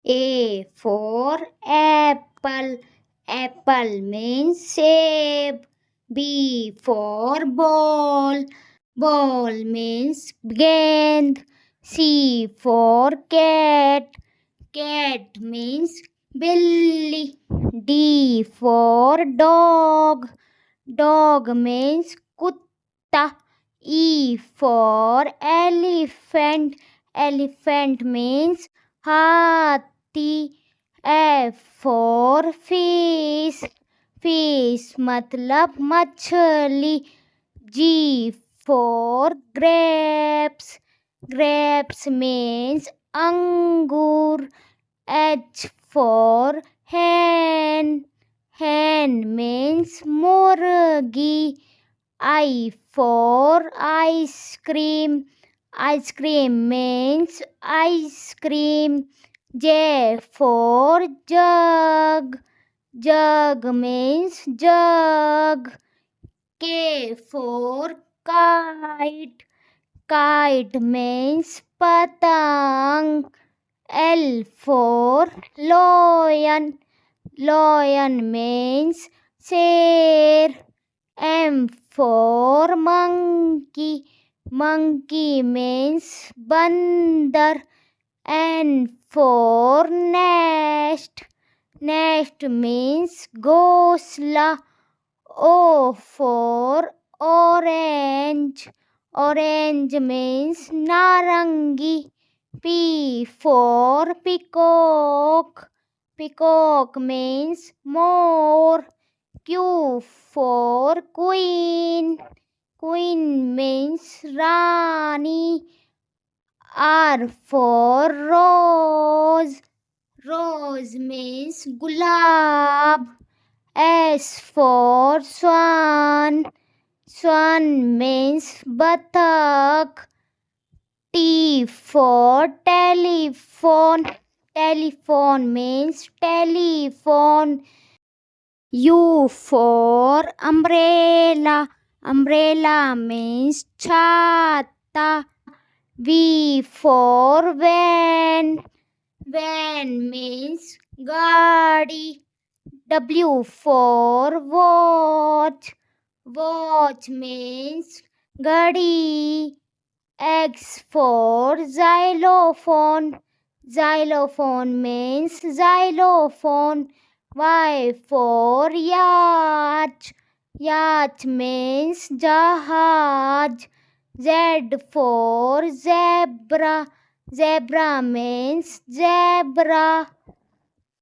A for apple. Apple means shape. B for ball. Ball means gend. C for cat. Cat means billy. D for dog. Dog means kutta. E for elephant. Elephant means हाथी. F for fish. Fish मतलब मछली. G for grapes. Grapes means अंगूर. H for hen. Hen means मुर्गी. I for ice cream. Ice cream means ice cream. J for jug. Jug means jug. K for kite. Kite means patang. L for lion. Lion means शेर. M for monkey. Monkey means बंदर. N for nest. Nest means घोंसला. O for orange. Orange means narangi. P for peacock. Peacock means more. Q for queen. Queen means Rani. R for rose. Rose means gulab. S for swan. Swan means batak. T for telephone. Telephone means telephone. U for umbrella. Umbrella means chata. V for van. Van means gaadi. W for watch. Watch means gadi. X for xylophone. Xylophone means xylophone. Y for yacht. Yacht means jahaj. Z for zebra. Zebra means zebra.